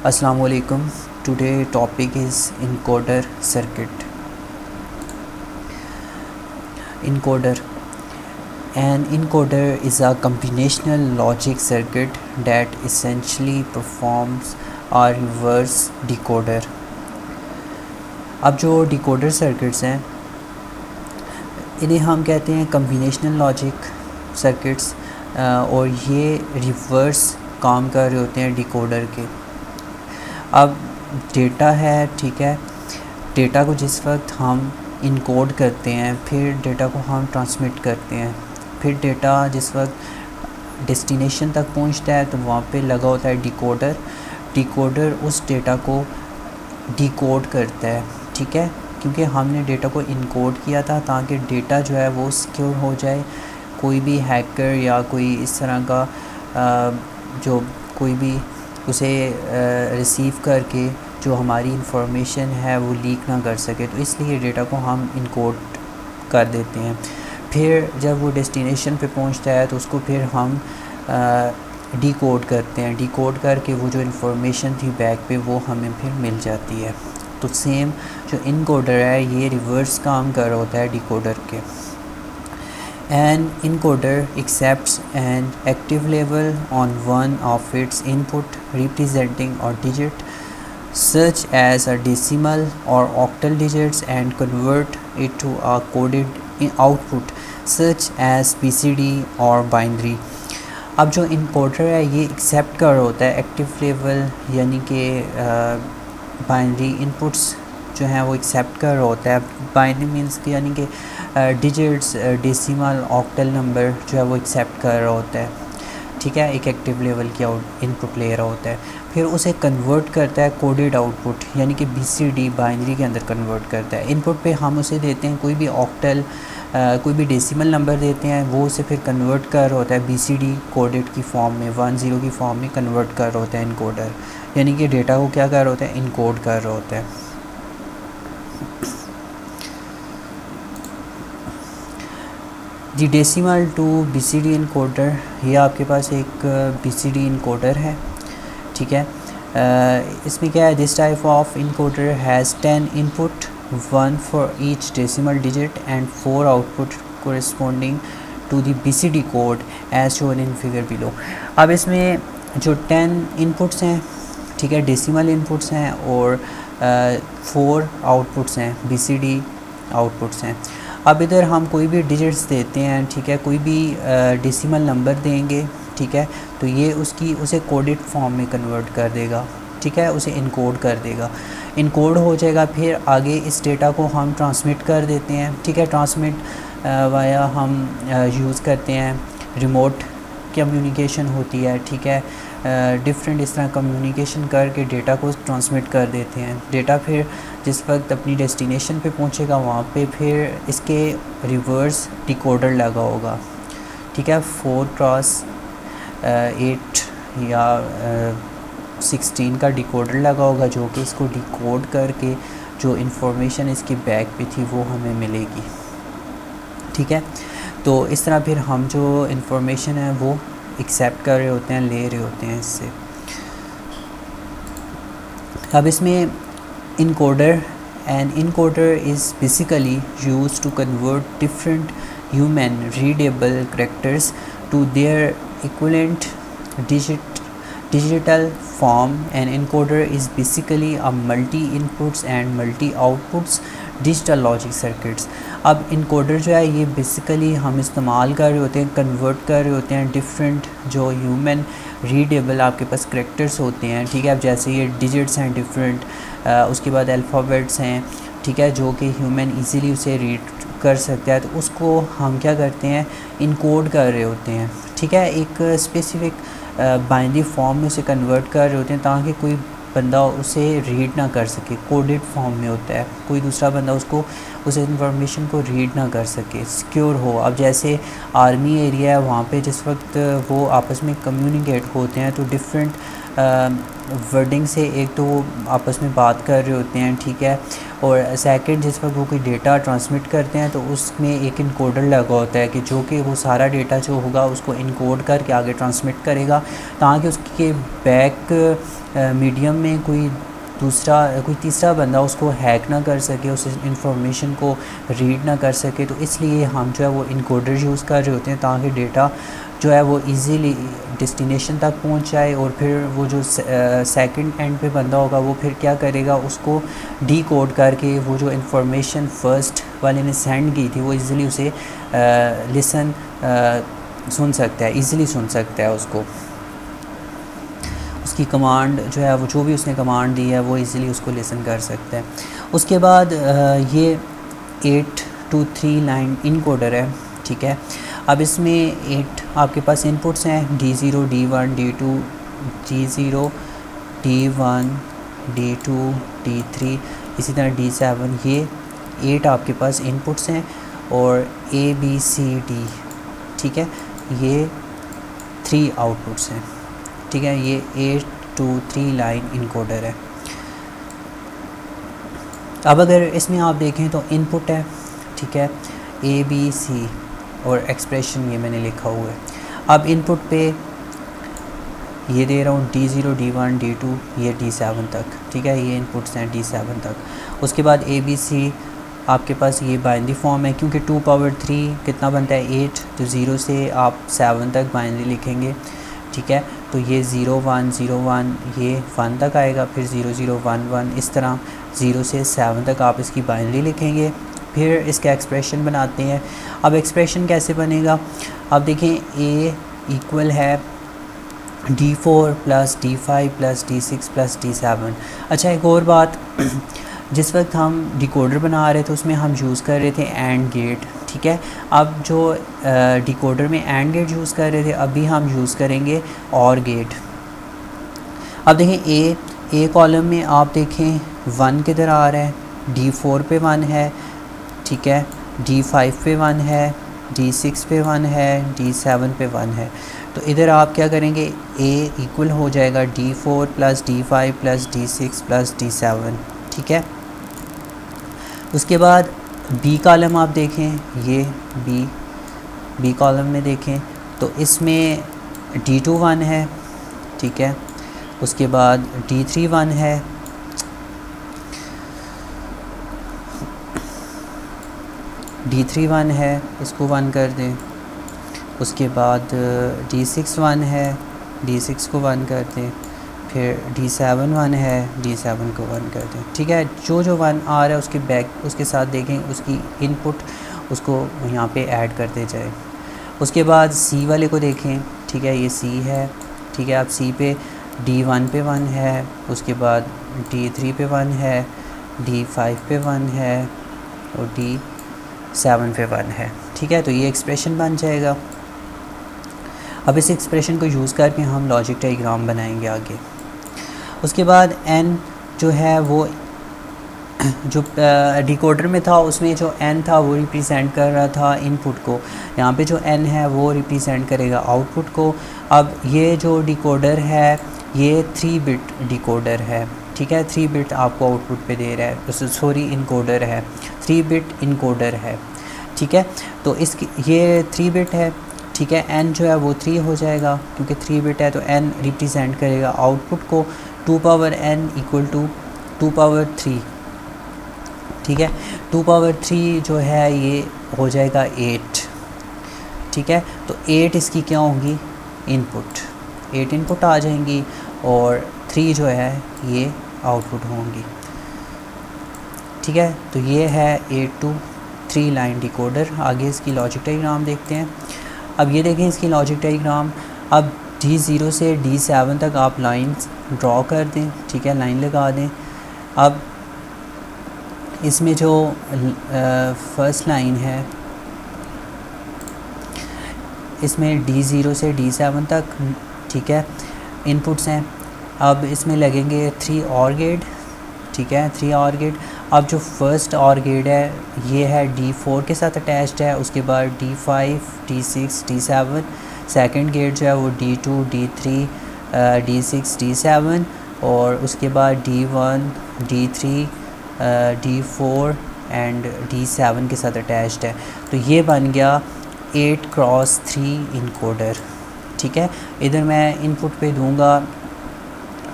Assalamu alaikum. Today topic is encoder circuit. Encoder. An encoder is a combinational logic circuit that essentially performs a reverse decoder. अब जो decoder circuits हैं इन्हें हम कहते हैं combinational logic circuits और ये रिवर्स काम कर रहे होते हैं डिकोडर के। अब डेटा है, ठीक है, डेटा को जिस वक्त हम इनकोड करते हैं फिर डेटा को हम ट्रांसमिट करते हैं, फिर डेटा जिस वक्त डेस्टिनेशन तक पहुंचता है तो वहाँ पे लगा होता है डिकोडर। डिकोडर उस डेटा को डिकोड करता है, ठीक है, क्योंकि हमने डेटा को इनकोड किया था ताकि डेटा जो है वो सिक्योर हो जाए। कोई भी हैकर या कोई इस तरह का जो कोई भी उसे रिसीव करके जो हमारी इंफॉर्मेशन है वो लीक ना कर सके, तो इसलिए डेटा को हम इनकोड कर देते हैं। फिर जब वो डेस्टिनेशन पे पहुंचता है तो उसको फिर हम डिकोड करते हैं। डिकोड करके वो जो इंफॉर्मेशन थी बैक पे वो हमें फिर मिल जाती है। तो सेम जो इनकोडर है ये रिवर्स काम कर रहा होता है डिकोडर के। An encoder accepts an active label on one of its input representing a digit such as a decimal or octal digits and convert it to a coded output such as BCD or binary। अब जो encoder है ये accept कर रहा होता है active level यानी कि बाइनरी इनपुट्स जो हैं वो एक्सेप्ट कर रहा होता है। बाइनरी मीन्स कि यानी कि डिजिट्स, डेसिमल, ऑक्टल नंबर जो है वो एक्सेप्ट कर रहा होता है, ठीक है, एक एक्टिव लेवल की इनपुट ले रहा होता है। फिर उसे कन्वर्ट करता है कोडेड आउटपुट यानी कि BCD बाइनरी के अंदर कन्वर्ट करता है। इनपुट पे हम उसे देते हैं कोई भी ऑक्टल कोई भी डेसिमल नंबर देते हैं, वो उसे फिर कन्वर्ट कर रहा होता है BCD कोडेड की फॉर्म में, 10 की फॉर्म में कन्वर्ट कर रहा होता है इनकोडर, यानी कि डेटा को क्या कर रहा होता है, इनकोड कर रहा होता है। दी डेसिमल टू BCD इनकोडर, ये आपके पास एक BCD इनकोडर है, ठीक है। इसमें क्या है, this type of encoder has 10 input, 1 for each decimal digit and 4 output corresponding to the BCD code as shown in figure below. अब इसमें जो 10 इनपुट्स हैं, ठीक है, डेसिमल इनपुट्स हैं और 4 आउटपुट्स हैं, BCD आउटपुट्स हैं। अब इधर हम कोई भी डिजिट्स देते हैं, ठीक है, कोई भी डेसिमल नंबर देंगे, ठीक है, तो ये उसे कोडेड फॉर्म में कन्वर्ट कर देगा, ठीक है, उसे इनकोड कर देगा, इनकोड हो जाएगा। फिर आगे इस डेटा को हम ट्रांसमिट कर देते हैं, ठीक है। ट्रांसमिट वाया हम यूज़ करते हैं, रिमोट कम्युनिकेशन होती है, ठीक है, डिफरेंट इस तरह कम्युनिकेशन करके डेटा को ट्रांसमिट कर देते हैं। डेटा फिर जिस वक्त अपनी डेस्टिनेशन पे पहुंचेगा वहाँ पे फिर इसके रिवर्स डिकोडर लगा होगा, ठीक है, 4x8 या 16 का डिकोडर लगा होगा जो कि इसको डिकोड करके जो इंफॉर्मेशन इसकी बैक पे थी वो हमें मिलेगी, ठीक है। तो इस तरह फिर हम जो इंफॉर्मेशन है वो एक्सेप्ट कर रहे होते हैं, ले रहे होते हैं इससे। अब इसमें encoder, an encoder is basically used to convert different human readable characters to their equivalent digital form। An encoder is basically a multi inputs and multi outputs digital logic circuits. अब इनकोडर जो है ये basically हम इस्तेमाल कर रहे होते हैं, कन्वर्ट कर रहे होते हैं डिफरेंट जो ह्यूमन रीडेबल आपके पास करैक्टर्स होते हैं, ठीक है। अब जैसे ये डिजिट्स हैं डिफरेंट, उसके बाद अल्फ़ाबेट्स हैं, ठीक है, जो कि ह्यूमन इजीली उसे रीड कर सकता है, तो उसको हम क्या करते हैं, इनकोड कर रहे होते हैं, ठीक है, एक स्पेसिफिक बाइनरी फॉर्म में उसे कन्वर्ट कर रहे होते हैं ताकि कोई बंदा उसे रीड ना कर सके। कोडेड फॉर्म में होता है, कोई दूसरा बंदा उस इंफॉर्मेशन को रीड ना कर सके, सिक्योर हो। अब जैसे आर्मी एरिया है वहाँ पे जिस वक्त वो आपस में कम्युनिकेट होते हैं तो डिफरेंट वर्डिंग से एक तो वो आपस में बात कर रहे होते हैं, ठीक है, और सेकंड जिस वक्त वो कोई डेटा ट्रांसमिट करते हैं तो उसमें एक इनकोडर लगा होता है कि जो कि वो सारा डेटा जो होगा उसको इनकोड करके आगे ट्रांसमिट करेगा, ताकि उसके बैक मीडियम में कोई तीसरा बंदा उसको हैक ना कर सके, उस इंफॉर्मेशन को रीड ना कर सके। तो इसलिए हम जो है वो इनकोडर यूज़ कर रहे होते हैं, ताकि डेटा जो है वो इजीली डेस्टिनेशन तक पहुंच जाए। और फिर वो जो सेकंड एंड पे बंदा होगा वो फिर क्या करेगा, उसको डी कोड करके वो जो इंफॉर्मेशन फ़र्स्ट वाले ने सेंड की थी वो इजीली उसे सुन सकता है, इजीली सुन सकता है उसको, उसकी कमांड जो है वो जो भी उसने कमांड दी है वो इजीली उसको लिसन कर सकता है। उसके बाद ये 823 लाइन इनकोडर है, ठीक है। अब इसमें 8 आपके पास इनपुट्स हैं, D0, D1, D2, G0, D1, D2, D3, इसी तरह D7, ये 8 आपके पास इनपुट्स हैं और ABCD, ठीक है, ये 3 आउटपुट्स हैं, ठीक है। ये 823 लाइन इनकोडर है। अब अगर इसमें आप देखें तो इनपुट है, ठीक है, ABC और एक्सप्रेशन ये मैंने लिखा हुआ है। अब इनपुट पे ये दे रहा हूँ D0, D1, D2, ये D7 तक, ठीक है, ये इनपुट्स हैं D7 तक। उसके बाद ABC आपके पास ये बाइनरी फॉर्म है, क्योंकि 2 पावर 3 कितना बनता है 8, तो 0 से आप 7 तक बाइनरी लिखेंगे, ठीक है। तो ये 0 1 0 1 ये 1 तक आएगा, फिर 0 0 1 1, इस तरह 0 से 7 तक आप इसकी बाइनरी लिखेंगे। फिर इसका एक्सप्रेशन बनाते हैं। अब एक्सप्रेशन कैसे बनेगा, अब देखें A इक्वल है D4 plus D5 plus D6 plus D7। अच्छा, एक और बात, जिस वक्त हम डिकोडर बना रहे थे उसमें हम यूज़ कर रहे थे एंड गेट, ठीक है। अब जो डिकोडर में एंड गेट यूज़ कर रहे थे, अभी हम यूज़ करेंगे और गेट। अब देखें ए कॉलम में आप देखें 1 किधर आ रहा है, D4 पे 1 है, ठीक है, D5 पे 1 है, D6 पे 1 है, D7 पे 1 है। तो इधर आप क्या करेंगे, A इक्वल हो जाएगा D4 plus D5 plus D6 plus D7, ठीक है। उसके बाद बी कॉलम आप देखें, ये बी कॉलम में देखें तो इसमें D2 1 है, ठीक है। उसके बाद D3 1 है, D3 1 है, इसको 1 कर दें। उसके बाद D6 1 है, D6 को 1 कर दें। फिर D7 1 है, D7 को 1 कर दें, ठीक है। जो 1 आ रहा है उसके बैक उसके साथ देखें उसकी इनपुट उसको यहाँ पे ऐड करते जाए। उसके बाद C वाले को देखें, ठीक है, ये C है, ठीक है। अब C पे D1 पे 1 है, उसके बाद D3 पे 1 है, D5 पे 1 है और D7 पे 1 है, ठीक है। तो ये एक्सप्रेशन बन जाएगा। अब इस एक्सप्रेशन को यूज़ करके हम लॉजिक डायग्राम बनाएंगे आगे। उसके बाद n जो है वो जो डिकोडर में था उसमें जो n था वो रिप्रेजेंट कर रहा था इनपुट को, यहाँ पे जो n है वो रिप्रेजेंट करेगा आउटपुट को। अब ये जो डिकोडर है ये 3 बिट डिकोडर है, ठीक है, 3 बिट आपको आउटपुट पे दे रहा है, सॉरी इनकोडर है, 3 बिट इनकोडर है, ठीक है। तो इसकी ये 3 बिट है, ठीक है। n जो है वो 3 हो जाएगा क्योंकि 3 बिट है, तो n रिप्रेजेंट करेगा आउटपुट को 2 power n equal to 2 power 3, ठीक है। 2 पावर 3 जो है ये हो जाएगा 8, ठीक है। तो 8 इसकी क्या होंगी इनपुट, 8 इनपुट आ जाएंगी और 3 जो है ये आउटपुट होंगी, ठीक है। तो ये है 823 लाइन डिकोडर। आगे इसकी लॉजिक डायग्राम देखते हैं। अब ये देखें इसकी लॉजिक डायग्राम। अब D0 से D7 तक आप लाइंस ड्रॉ कर दें, ठीक है, लाइन लगा दें। अब इसमें जो फर्स्ट लाइन है इसमें D0 से D7 तक, ठीक है, इनपुट्स हैं। अब इसमें लगेंगे 3 और गेट, ठीक है, 3 और गेट। अब जो फर्स्ट और गेट है ये है D4 के साथ अटैच्ड है, उसके बाद D5, D6, D7। Second gate जो है वो D2, D3, D6, D7 और उसके बाद D1, D3, D4 and D7 के साथ अटैच्ड है। तो ये बन गया 8x3 इनकोडर। ठीक है, इधर मैं इनपुट पे दूंगा